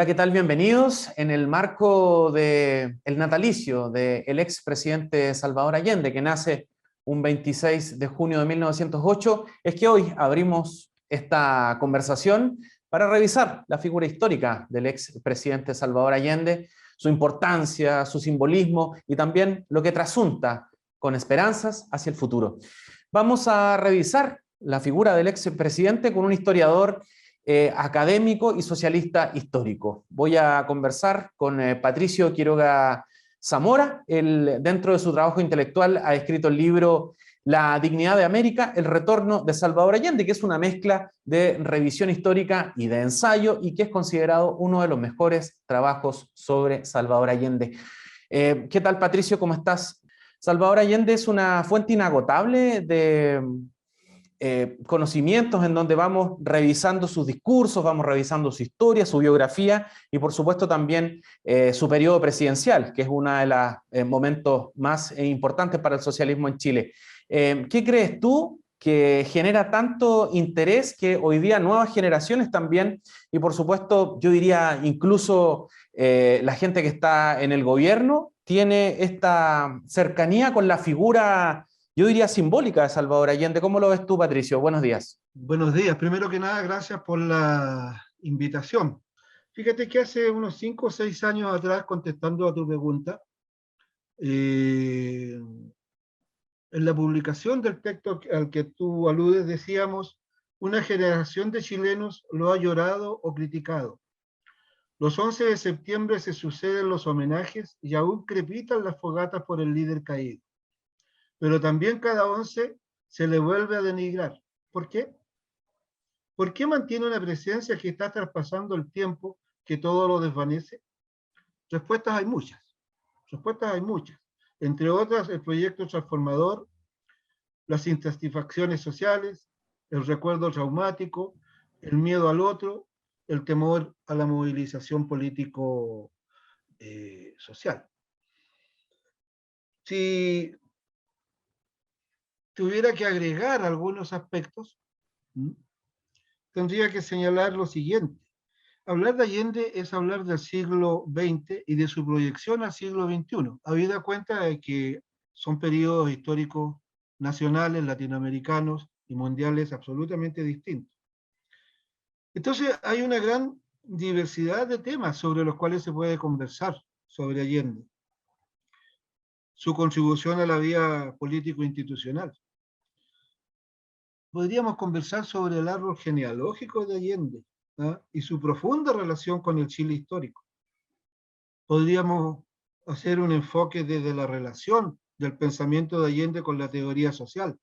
Hola, ¿qué tal? Bienvenidos. En el marco del natalicio del expresidente Salvador Allende, que nace un 26 de junio de 1908, es que hoy abrimos esta conversación para revisar la figura histórica del expresidente Salvador Allende, su importancia, su simbolismo y también lo que trasunta con esperanzas hacia el futuro. Vamos a revisar la figura del expresidente con un historiador académico y socialista histórico. Voy a conversar con Patricio Quiroga Zamora. Él, dentro de su trabajo intelectual, ha escrito el libro La dignidad de América, el retorno de Salvador Allende, que es una mezcla de revisión histórica y de ensayo, y que es considerado uno de los mejores trabajos sobre Salvador Allende. ¿Qué tal, Patricio? ¿Cómo estás? Salvador Allende es una fuente inagotable de conocimientos en donde vamos revisando sus discursos, vamos revisando su historia, su biografía y por supuesto también su periodo presidencial, que es uno de los momentos más importantes para el socialismo en Chile. ¿Qué crees tú que genera tanto interés que hoy día nuevas generaciones también, y por supuesto yo diría incluso la gente que está en el gobierno, tiene esta cercanía con la figura, yo diría, simbólica de Salvador Allende? ¿Cómo lo ves tú, Patricio? Buenos días. Buenos días. Primero que nada, gracias por la invitación. Fíjate que hace unos 5 o 6 años atrás, contestando a tu pregunta, en la publicación del texto al que tú aludes, decíamos: una generación de chilenos lo ha llorado o criticado. Los 11 de septiembre se suceden los homenajes y aún crepitan las fogatas por el líder caído. Pero también cada 11 se le vuelve a denigrar. ¿Por qué? ¿Por qué mantiene una presencia que está traspasando el tiempo, que todo lo desvanece? Respuestas hay muchas. Respuestas hay muchas. Entre otras, el proyecto transformador, las insatisfacciones sociales, el recuerdo traumático, el miedo al otro, el temor a la movilización político-social. Si tuviera que agregar algunos aspectos, tendría que señalar lo siguiente. Hablar de Allende es hablar del siglo XX y de su proyección al siglo XXI, habida cuenta de que son periodos históricos nacionales, latinoamericanos y mundiales absolutamente distintos. Entonces hay una gran diversidad de temas sobre los cuales se puede conversar sobre Allende. Su contribución a la vida político-institucional. Podríamos conversar sobre el árbol genealógico de Allende, ¿ah? Y su profunda relación con el Chile histórico. Podríamos hacer un enfoque desde la relación del pensamiento de Allende con la teoría social,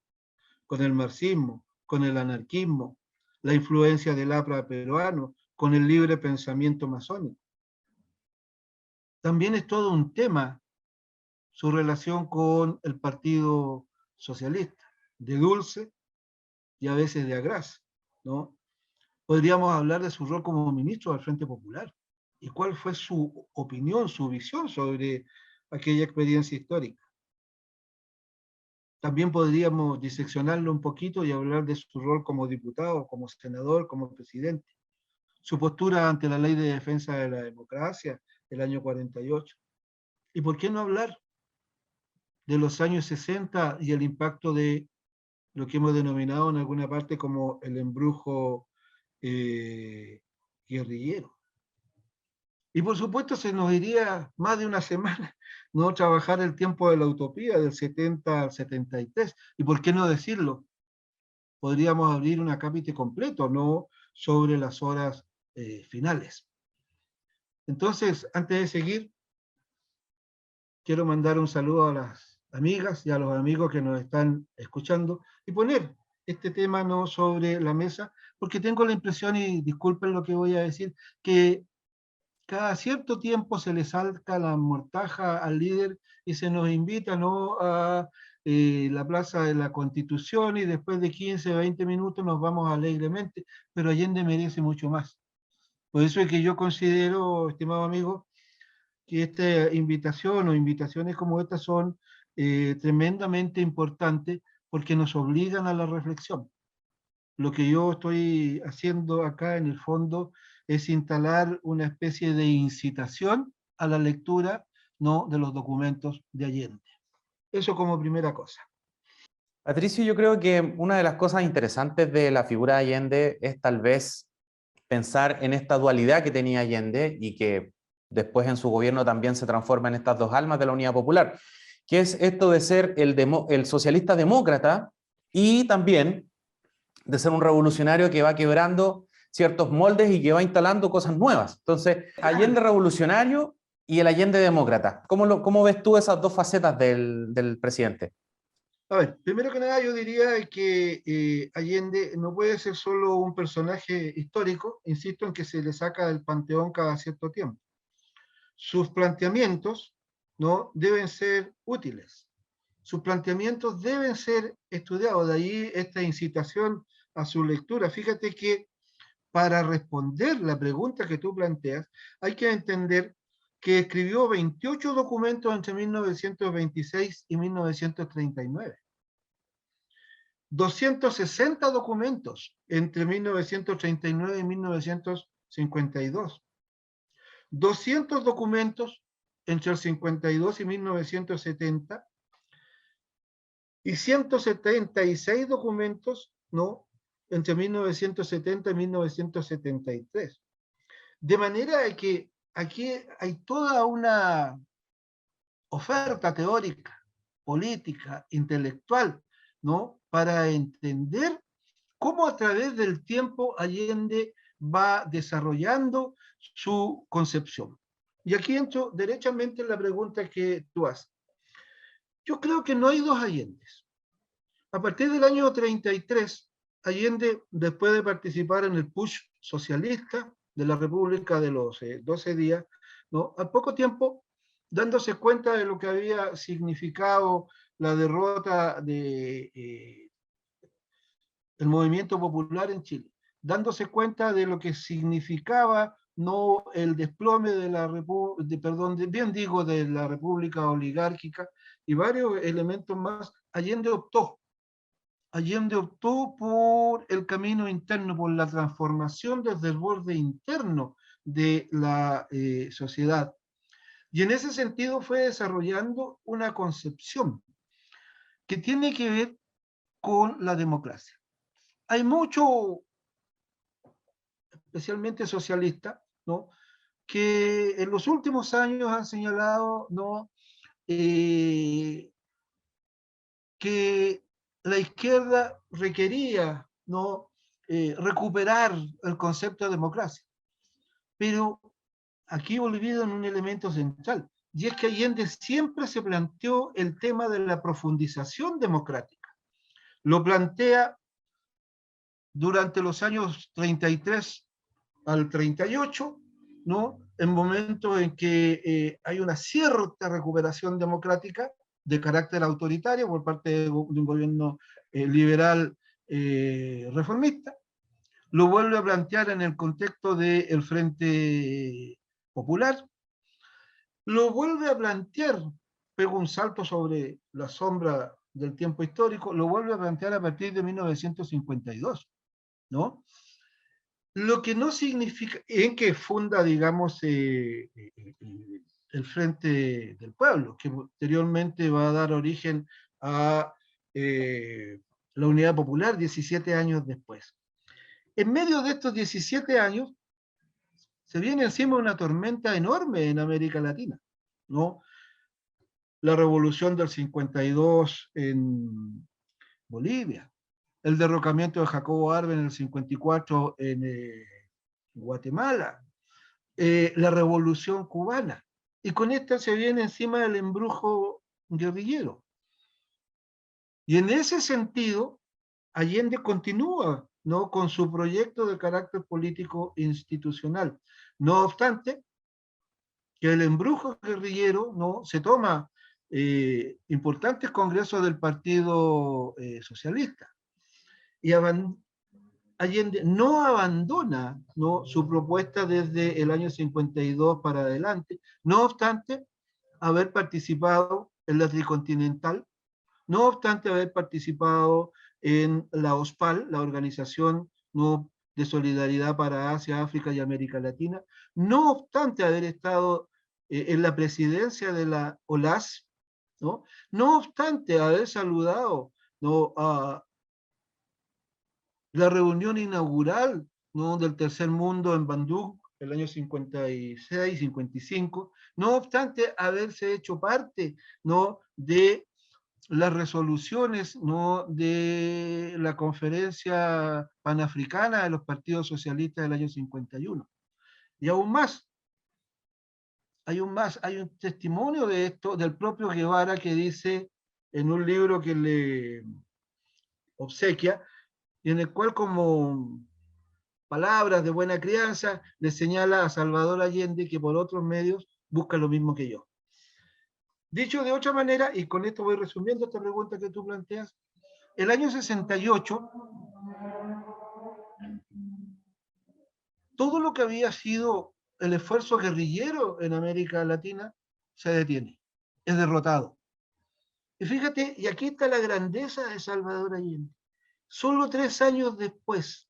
con el marxismo, con el anarquismo, la influencia del APRA peruano, con el libre pensamiento masónico. También es todo un tema su relación con el Partido Socialista, de dulce y a veces de agraz, ¿no? Podríamos hablar de su rol como ministro del Frente Popular y cuál fue su opinión, su visión sobre aquella experiencia histórica. También podríamos diseccionarlo un poquito y hablar de su rol como diputado, como senador, como presidente. Su postura ante la Ley de Defensa de la Democracia del año 48. ¿Y por qué no hablar de los años 60 y el impacto de lo que hemos denominado en alguna parte como el embrujo guerrillero? Y por supuesto se nos iría más de una semana no trabajar el tiempo de la utopía del 70 al 73. ¿Y por qué no decirlo? Podríamos abrir un acápite completo, ¿no?, sobre las horas finales. Entonces, antes de seguir, quiero mandar un saludo a las amigas y a los amigos que nos están escuchando y poner este tema no sobre la mesa, porque tengo la impresión, y disculpen lo que voy a decir, que cada cierto tiempo se le salta la mortaja al líder y se nos invita, ¿no?, a la Plaza de la Constitución, y después de 15, 20 minutos nos vamos alegremente, pero Allende merece mucho más. Por eso es que yo considero, estimado amigo, que esta invitación o invitaciones como estas son tremendamente importantes porque nos obligan a la reflexión. Lo que yo estoy haciendo acá en el fondo es instalar una especie de incitación a la lectura, ¿no?, de los documentos de Allende. Eso como primera cosa. Patricio, yo creo que una de las cosas interesantes de la figura de Allende es tal vez pensar en esta dualidad que tenía Allende y que después en su gobierno también se transforma en estas dos almas de la Unidad Popular, que es esto de ser el socialista demócrata y también de ser un revolucionario que va quebrando ciertos moldes y que va instalando cosas nuevas. Entonces, Allende revolucionario y el Allende demócrata. ¿Cómo ves tú esas dos facetas del presidente? A ver, primero que nada yo diría que Allende no puede ser solo un personaje histórico, insisto en que se le saca del panteón cada cierto tiempo. Sus planteamientos, ¿no?, deben ser útiles, sus planteamientos deben ser estudiados, de ahí esta incitación a su lectura. Fíjate que para responder la pregunta que tú planteas, hay que entender que escribió 28 documentos entre 1926 y 1939. 260 documentos entre 1939 y 1952. 200 documentos entre el 52 y 1970 y 176 documentos, ¿no?, entre 1970 y 1973. De manera que aquí hay toda una oferta teórica, política, intelectual, ¿no?, para entender cómo a través del tiempo Allende va desarrollando su concepción. Y aquí entro derechamente en la pregunta que tú haces. Yo creo que no hay dos Allendes. A partir del año 33, Allende, después de participar en el push socialista de la República de los 12 días, ¿no?, al poco tiempo, dándose cuenta de lo que había significado la derrota del movimiento popular en Chile, dándose cuenta de lo que significaba no el desplome de la de la República oligárquica y varios elementos más, Allende optó por el camino interno, por la transformación desde el borde interno de la sociedad. Y en ese sentido fue desarrollando una concepción que tiene que ver con la democracia. Hay mucho, especialmente socialista, ¿no?, que en los últimos años han señalado, ¿no?, que la izquierda requería, ¿no?, recuperar el concepto de democracia. Pero aquí olvidan un elemento central, y es que Allende siempre se planteó el tema de la profundización democrática. Lo plantea durante los años 33 al 38, ¿no?, en momentos en que hay una cierta recuperación democrática de carácter autoritario por parte de un gobierno liberal reformista. Lo vuelve a plantear en el contexto del Frente Popular. Lo vuelve a plantear, pega un salto sobre la sombra del tiempo histórico, lo vuelve a plantear a partir de 1952, ¿no? Lo que no significa, en que funda, digamos, el Frente del Pueblo, que posteriormente va a dar origen a la Unidad Popular 17 años después. En medio de estos 17 años, se viene encima una tormenta enorme en América Latina, ¿no? La revolución del 52 en Bolivia, el derrocamiento de Jacobo Arbenz en el 54 en Guatemala, la revolución cubana. Y con esta se viene encima el embrujo guerrillero. Y en ese sentido, Allende continúa, ¿no?, con su proyecto de carácter político institucional. No obstante, que el embrujo guerrillero, ¿no?, se toma importantes congresos del Partido Socialista. Y Allende no abandona, ¿no?, su propuesta desde el año 52 para adelante, no obstante haber participado en la Tricontinental, no obstante haber participado en la OSPAL, la organización, ¿no?, de solidaridad para Asia, África y América Latina, no obstante haber estado en la presidencia de la OLAS, ¿no? No obstante haber saludado, ¿no?, a la reunión inaugural, ¿no?, del Tercer Mundo en Bandung, el año 56, 55, no obstante haberse hecho parte, ¿no?, de las resoluciones, ¿no?, de la Conferencia Panafricana de los Partidos Socialistas del año 51. Y aún más, hay un testimonio de esto del propio Guevara, que dice en un libro que le obsequia, y en el cual, como palabras de buena crianza, le señala a Salvador Allende que por otros medios busca lo mismo que yo. Dicho de otra manera, y con esto voy resumiendo esta pregunta que tú planteas, el año 68, todo lo que había sido el esfuerzo guerrillero en América Latina se detiene, es derrotado. Y fíjate, y aquí está la grandeza de Salvador Allende. Solo 3 años después,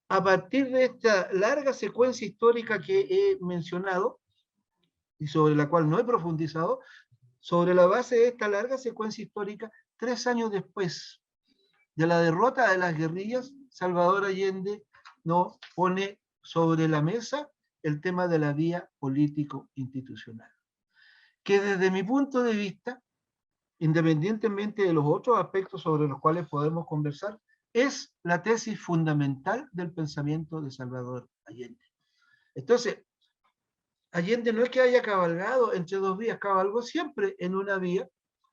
a partir de esta larga secuencia histórica que he mencionado, y sobre la cual no he profundizado, sobre la base de esta larga secuencia histórica, 3 años después de la derrota de las guerrillas, Salvador Allende no pone sobre la mesa el tema de la vía político-institucional, que desde mi punto de vista, independientemente de los otros aspectos sobre los cuales podemos conversar, es la tesis fundamental del pensamiento de Salvador Allende. Entonces, Allende no es que haya cabalgado entre dos vías, cabalgó siempre en una vía,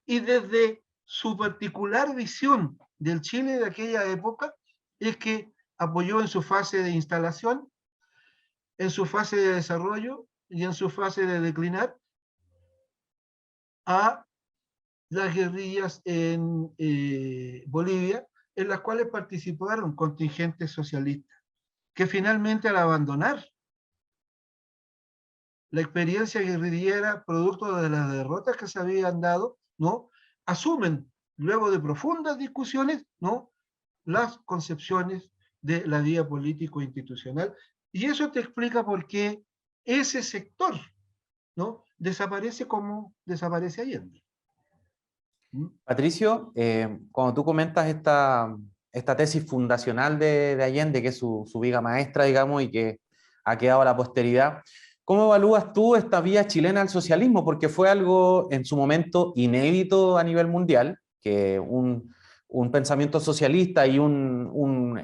y desde su particular visión del Chile de aquella época, es que apoyó en su fase de instalación, en su fase de desarrollo y en su fase de declinar a las guerrillas en Bolivia, en las cuales participaron contingentes socialistas, que finalmente, al abandonar la experiencia guerrillera producto de las derrotas que se habían dado, ¿no?, asumen, luego de profundas discusiones, ¿no?, las concepciones de la vía político-institucional. Y eso te explica por qué ese sector, ¿no?, desaparece como desaparece Allende. Patricio, cuando tú comentas esta tesis fundacional de Allende, que es su viga maestra, digamos, y que ha quedado a la posteridad, ¿cómo evalúas tú esta vía chilena al socialismo? Porque fue algo en su momento inédito a nivel mundial, que un pensamiento socialista y una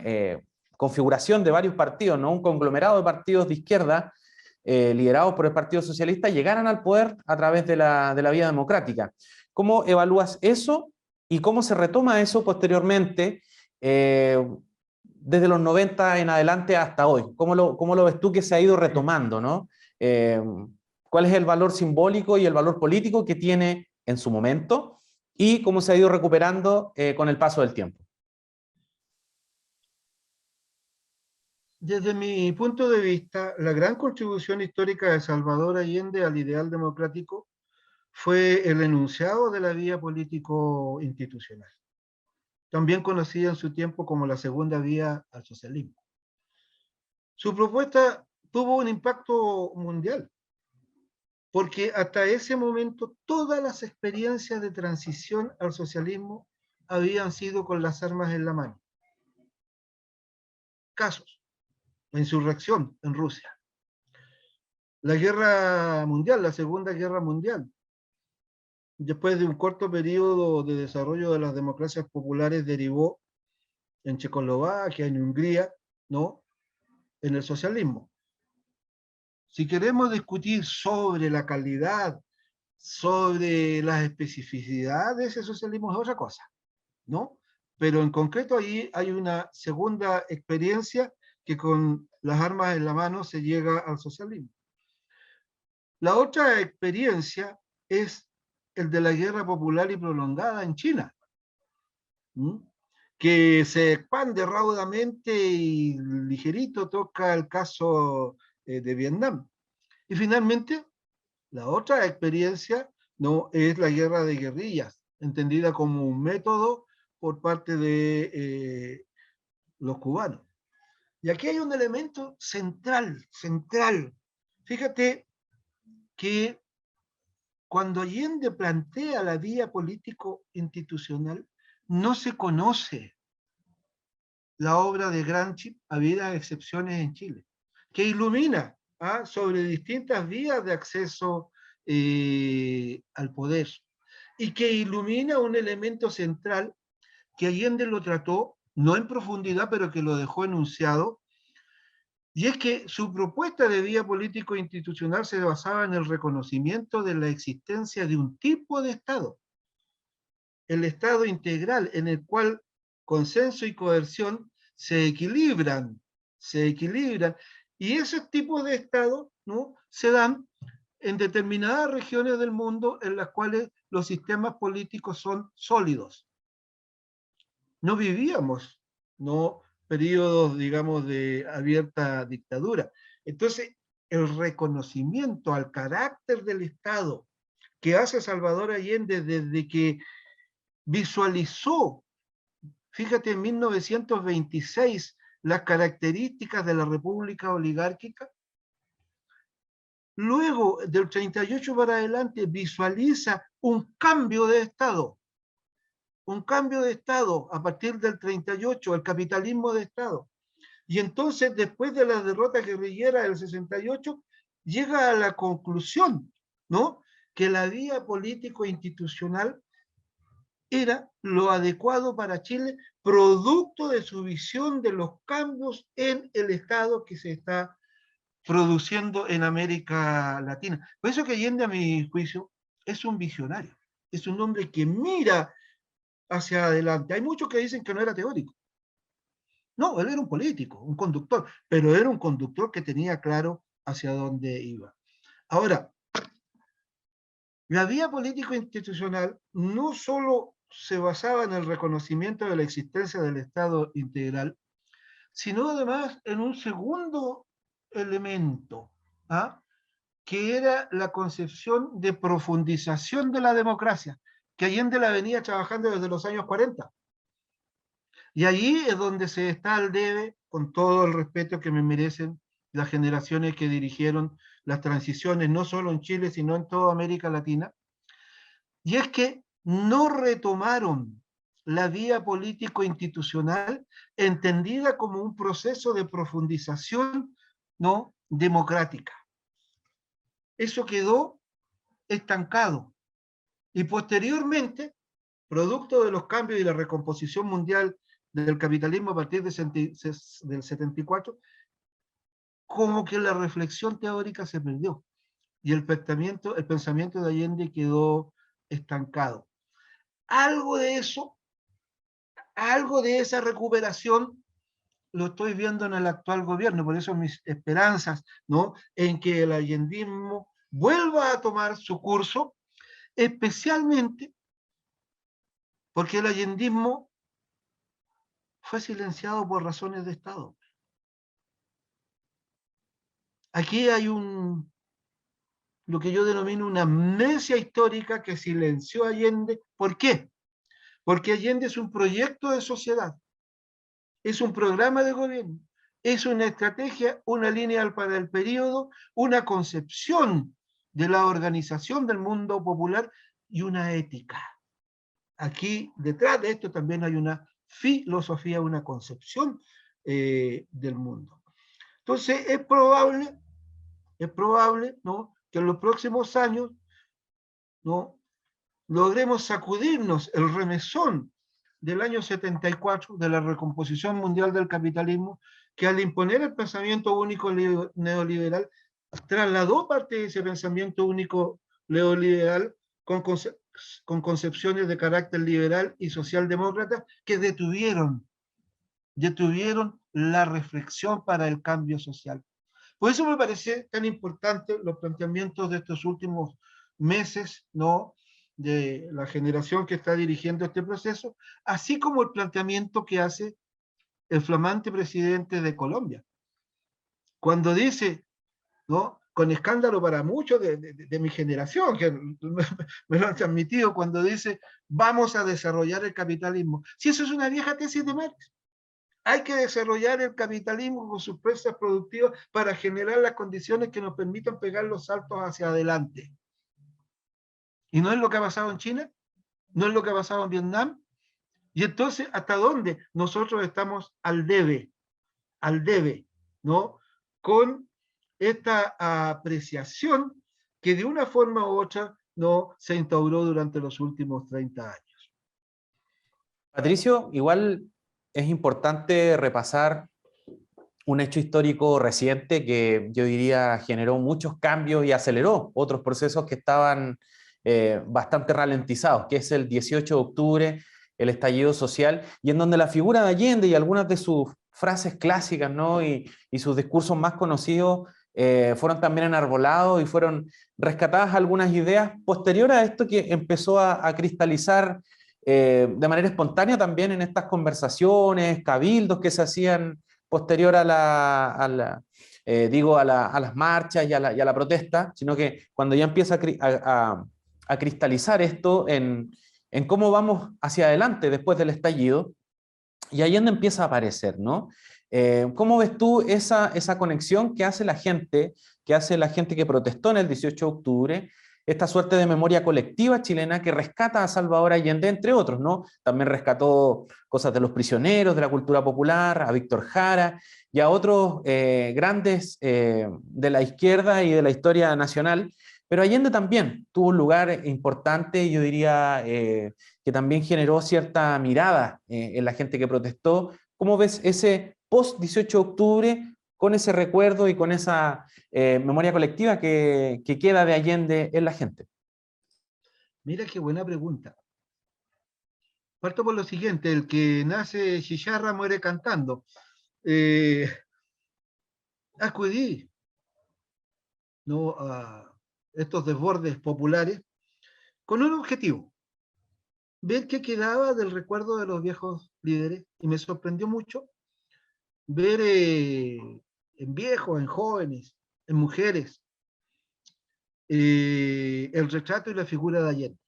configuración de varios partidos, ¿no?, un conglomerado de partidos de izquierda liderados por el Partido Socialista llegaran al poder a través de la vía democrática. ¿Cómo evalúas eso y cómo se retoma eso posteriormente desde los 90 en adelante hasta hoy? ¿Cómo lo ves tú que se ha ido retomando, ¿no? ¿Cuál es el valor simbólico y el valor político que tiene en su momento y cómo se ha ido recuperando con el paso del tiempo? Desde mi punto de vista, la gran contribución histórica de Salvador Allende al ideal democrático fue el enunciado de la vía político-institucional, también conocida en su tiempo como la segunda vía al socialismo. Su propuesta tuvo un impacto mundial, porque hasta ese momento todas las experiencias de transición al socialismo habían sido con las armas en la mano. Casos: la insurrección en Rusia, la guerra mundial, la Segunda Guerra Mundial, después de un corto periodo de desarrollo de las democracias populares, derivó en Checoslovaquia, en Hungría, ¿no?, en el socialismo. Si queremos discutir sobre la calidad, sobre las especificidades de ese socialismo, es otra cosa, ¿no? Pero en concreto ahí hay una segunda experiencia que con las armas en la mano se llega al socialismo. La otra experiencia es el de la guerra popular y prolongada en China, que se expande raudamente y ligerito toca el caso de Vietnam. Y finalmente, la otra experiencia, ¿no?, es la guerra de guerrillas, entendida como un método por parte de los cubanos. Y aquí hay un elemento central. Fíjate que cuando Allende plantea la vía político-institucional, no se conoce la obra de Gramsci, habidas excepciones en Chile, que ilumina sobre distintas vías de acceso al poder y que ilumina un elemento central que Allende lo trató, no en profundidad, pero que lo dejó enunciado, y es que su propuesta de vía político-institucional se basaba en el reconocimiento de la existencia de un tipo de Estado, el Estado integral, en el cual consenso y coerción se equilibran, y esos tipos de Estado, ¿no?, se dan en determinadas regiones del mundo en las cuales los sistemas políticos son sólidos. No vivíamos, ¿no?, periodos, digamos, de abierta dictadura. Entonces, el reconocimiento al carácter del Estado que hace Salvador Allende desde que visualizó, fíjate, en 1926, las características de la república oligárquica, luego del 38 para adelante visualiza un cambio de Estado a partir del 38, el capitalismo de Estado. Y entonces, después de la derrota guerrillera del 68, llega a la conclusión, ¿no?, que la vía político-institucional era lo adecuado para Chile, producto de su visión de los cambios en el Estado que se está produciendo en América Latina. Por eso que Allende, a mi juicio, es un visionario, es un hombre que mira hacia adelante. Hay muchos que dicen que no era teórico. No, él era un político, un conductor, pero era un conductor que tenía claro hacia dónde iba. Ahora, la vía político-institucional no solo se basaba en el reconocimiento de la existencia del Estado integral, sino además en un segundo elemento, que era la concepción de profundización de la democracia, que Allende la venía trabajando desde los años 40. Y allí es donde se está al debe, con todo el respeto que me merecen las generaciones que dirigieron las transiciones, no solo en Chile, sino en toda América Latina. Y es que no retomaron la vía político-institucional entendida como un proceso de profundización, ¿no?, democrática. Eso quedó estancado. Y posteriormente, producto de los cambios y la recomposición mundial del capitalismo a partir del 74, como que la reflexión teórica se perdió y el pensamiento de Allende quedó estancado. Algo de eso, algo de esa recuperación lo estoy viendo en el actual gobierno, por eso mis esperanzas, ¿no?, en que el allendismo vuelva a tomar su curso, especialmente porque el allendismo fue silenciado por razones de Estado. Aquí hay lo que yo denomino una amnesia histórica que silenció a Allende. ¿Por qué? Porque Allende es un proyecto de sociedad, es un programa de gobierno, es una estrategia, una línea para el periodo, una concepción de la organización del mundo popular y una ética. Aquí, detrás de esto, también hay una filosofía, una concepción del mundo. Entonces, es probable, ¿no?, que en los próximos años, ¿no?, logremos sacudirnos el remesón del año 74, de la recomposición mundial del capitalismo, que al imponer el pensamiento único neoliberal, trasladó parte de ese pensamiento único neoliberal con concepciones de carácter liberal y socialdemócrata que detuvieron la reflexión para el cambio social. Por eso me parece tan importante los planteamientos de estos últimos meses, ¿no?, de la generación que está dirigiendo este proceso, así como el planteamiento que hace el flamante presidente de Colombia, cuando dice, ¿no?, con escándalo para muchos de mi generación, que me lo han transmitido, cuando dice, vamos a desarrollar el capitalismo. Si eso es una vieja tesis de Marx. Hay que desarrollar el capitalismo con sus fuerzas productivas para generar las condiciones que nos permitan pegar los saltos hacia adelante. ¿Y no es lo que ha pasado en China? ¿No es lo que ha pasado en Vietnam? Y entonces, ¿hasta dónde nosotros estamos al debe, ¿no? Con esta apreciación que de una forma u otra no se instauró durante los últimos 30 años. Patricio, igual es importante repasar un hecho histórico reciente que yo diría generó muchos cambios y aceleró otros procesos que estaban bastante ralentizados, que es el 18 de octubre, el estallido social, y en donde la figura de Allende y algunas de sus frases clásicas, ¿no? y sus discursos más conocidos fueron también enarbolados y fueron rescatadas algunas ideas posterior a esto que empezó a cristalizar de manera espontánea también en estas conversaciones, cabildos que se hacían posterior a las marchas y a la protesta, sino que cuando ya empieza a cristalizar esto en cómo vamos hacia adelante después del estallido, y ahí es donde empieza a aparecer, ¿no? ¿Cómo ves tú esa conexión que hace la gente que protestó en el 18 de octubre, esta suerte de memoria colectiva chilena que rescata a Salvador Allende, entre otros, ¿no? También rescató cosas de los prisioneros, de la cultura popular, a Víctor Jara y a otros grandes de la izquierda y de la historia nacional, pero Allende también tuvo un lugar importante, yo diría, que también generó cierta mirada en la gente que protestó. ¿Cómo ves ese post 18 de octubre con ese recuerdo y con esa memoria colectiva que queda de Allende en la gente? Mira qué buena pregunta. Parto por lo siguiente, el que nace chicharra muere cantando. Eh, Acudí, ¿no?, a estos desbordes populares con un objetivo, ver qué quedaba del recuerdo de los viejos líderes, y me sorprendió mucho ver en viejos, en jóvenes, en mujeres, el retrato y la figura de Allende.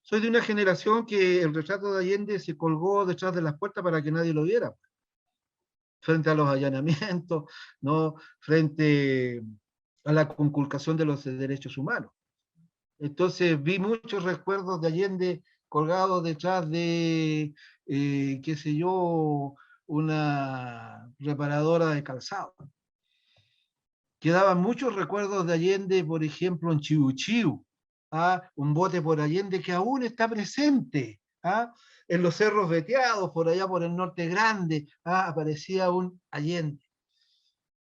Soy de una generación que el retrato de Allende se colgó detrás de las puertas para que nadie lo viera, frente a los allanamientos, ¿no?, frente a la conculcación de los derechos humanos. Entonces vi muchos recuerdos de Allende colgados detrás de, qué sé yo, una reparadora de calzado. Quedaban muchos recuerdos de Allende, por ejemplo, en Chiu Chiu, un bote por Allende que aún está presente, en los cerros veteados, por allá por el norte grande, aparecía un Allende.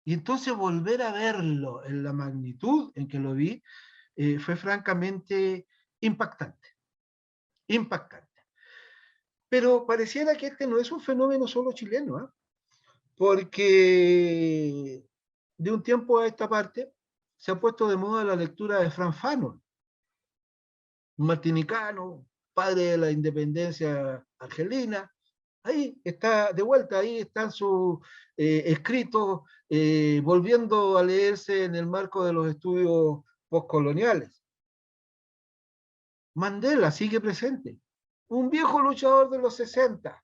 Y entonces volver a verlo en la magnitud en que lo vi, fue francamente impactante, impactante. Pero pareciera que este no es un fenómeno solo chileno, porque de un tiempo a esta parte se ha puesto de moda la lectura de Franz Fanon, un martinicano, padre de la independencia argelina. Ahí está, de vuelta, ahí están sus escritos, volviendo a leerse en el marco de los estudios postcoloniales. Mandela sigue presente, un viejo luchador de los 60,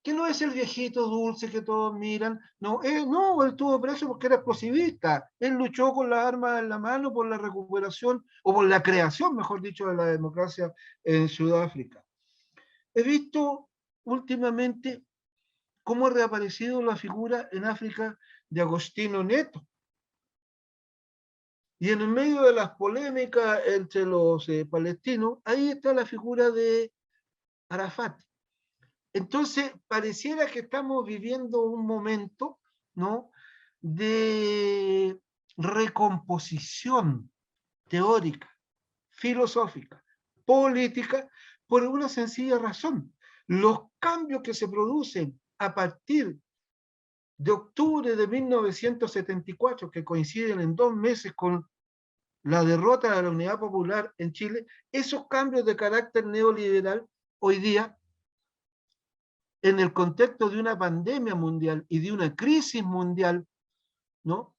que no es el viejito dulce que todos miran, no, él estuvo preso porque era explosivista, él luchó con las armas en la mano por la recuperación, o por la creación, mejor dicho, de la democracia en Sudáfrica. He visto últimamente cómo ha reaparecido la figura en África de Agostinho Neto, y en el medio de las polémicas entre los palestinos, ahí está la figura de Arafat. Entonces, pareciera que estamos viviendo un momento, ¿no?, de recomposición teórica, filosófica, política, por una sencilla razón. Los cambios que se producen a partir de octubre de 1974, que coinciden en 2 meses con la derrota de la Unidad Popular en Chile, esos cambios de carácter neoliberal hoy día, en el contexto de una pandemia mundial y de una crisis mundial, ¿no?,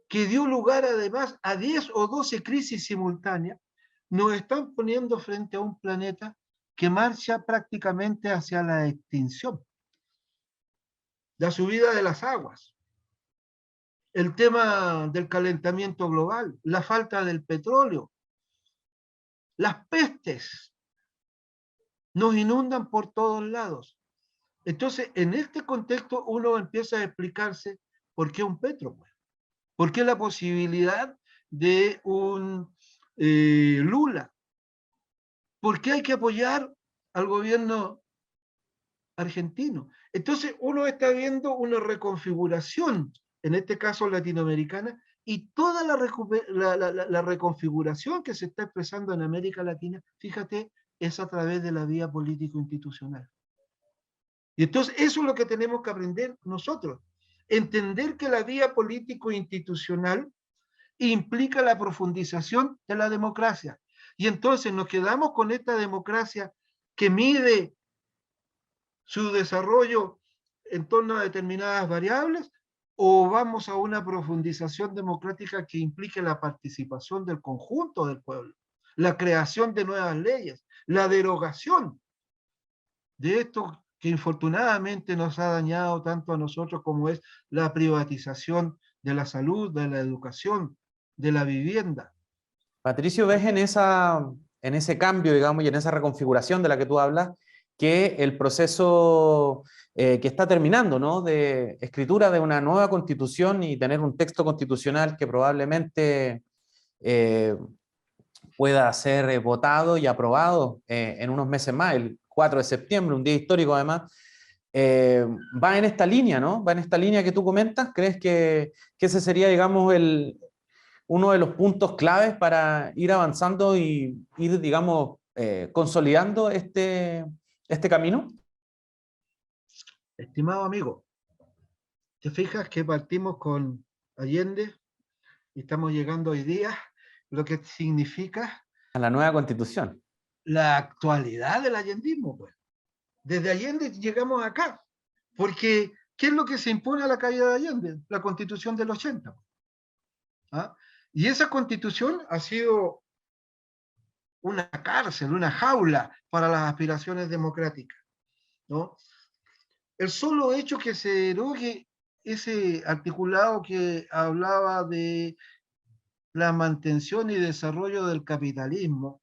que dio lugar además a 10 o 12 crisis simultáneas, nos están poniendo frente a un planeta que marcha prácticamente hacia la extinción. la subida de las aguas, el tema del calentamiento global, la falta del petróleo, las pestes nos inundan por todos lados. Entonces, en este contexto uno empieza a explicarse por qué un petro, pues. ¿Por qué la posibilidad de un Lula? ¿Por qué hay que apoyar al gobierno argentino? Entonces uno está viendo una reconfiguración, en este caso latinoamericana, y toda la reconfiguración que se está expresando en América Latina, fíjate, es a través de la vía político-institucional. Y entonces eso es lo que tenemos que aprender nosotros. Entender que la vía político-institucional implica la profundización de la democracia. Y entonces nos quedamos con esta democracia que mide su desarrollo en torno a determinadas variables, o vamos a una profundización democrática que implique la participación del conjunto del pueblo, la creación de nuevas leyes, la derogación de esto que infortunadamente nos ha dañado tanto a nosotros como es la privatización de la salud, de la educación, de la vivienda. Patricio, ¿ves en ese cambio, digamos, y en esa reconfiguración de la que tú hablas, que el proceso que está terminando, ¿no?, de escritura de una nueva constitución y tener un texto constitucional que probablemente pueda ser votado y aprobado en unos meses más, el 4 de septiembre, un día histórico además, va en esta línea, ¿no? Va en esta línea que tú comentas. ¿Crees que ese sería, digamos, uno de los puntos claves para ir avanzando y ir, digamos, consolidando este camino? Estimado amigo, ¿te fijas que partimos con Allende y estamos llegando hoy día, lo que significa A la nueva constitución. la actualidad del allendismo? Pues. Desde Allende llegamos acá, porque ¿qué es lo que se impone a la caída de Allende? La Constitución del 80. ¿Ah? Y esa Constitución ha sido una cárcel, una jaula para las aspiraciones democráticas, ¿no? El solo hecho que se derogue ese articulado que hablaba de la mantención y desarrollo del capitalismo,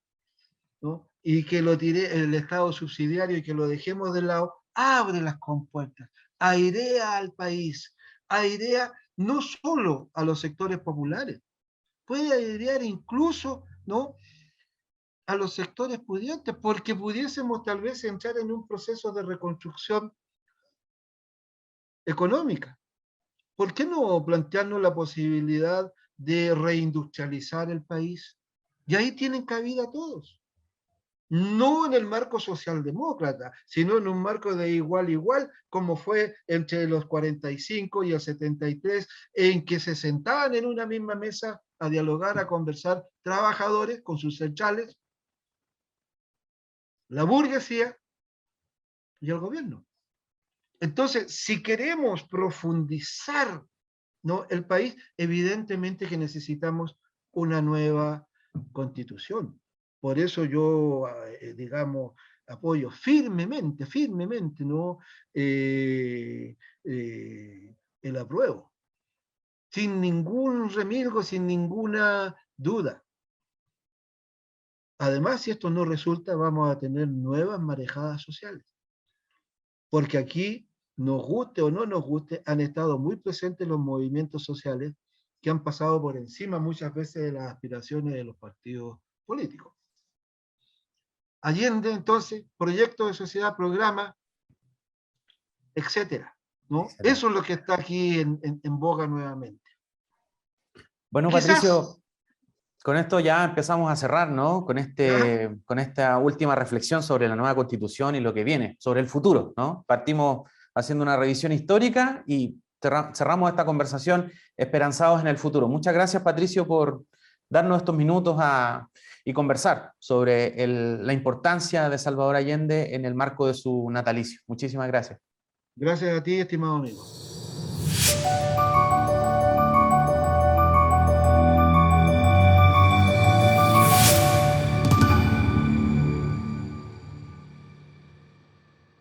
¿no?, y que lo tire el Estado subsidiario y que lo dejemos de lado, abre las compuertas, airea al país, airea no solo a los sectores populares, puede airear incluso, ¿no?, a los sectores pudientes, porque pudiésemos tal vez entrar en un proceso de reconstrucción económica. ¿Por qué no plantearnos la posibilidad de reindustrializar el país? Y ahí tienen cabida todos. No en el marco socialdemócrata, sino en un marco de igual a igual, como fue entre los 45 y el 73, en que se sentaban en una misma mesa a dialogar, a conversar, trabajadores con sus centrales, la burguesía y el gobierno. Entonces, si queremos profundizar, ¿no?, el país, evidentemente que necesitamos una nueva constitución. Por eso yo, digamos, apoyo firmemente, ¿no?, el apruebo, sin ningún remilgo, sin ninguna duda. Además, si esto no resulta, vamos a tener nuevas marejadas sociales. Porque aquí, nos guste o no nos guste, han estado muy presentes los movimientos sociales que han pasado por encima muchas veces de las aspiraciones de los partidos políticos. Allende, entonces, proyecto de sociedad, programa, etcétera, ¿no? Etcétera. Eso es lo que está aquí en boga nuevamente. Bueno, Quizás, Patricio, con esto ya empezamos a cerrar, ¿no? Con ¿ya? esta última reflexión sobre la nueva constitución y lo que viene, sobre el futuro, ¿no? Partimos haciendo una revisión histórica y cerramos esta conversación esperanzados en el futuro. Muchas gracias, Patricio, por darnos estos minutos y conversar sobre la importancia de Salvador Allende en el marco de su natalicio. Muchísimas gracias. Gracias a ti, estimado amigo.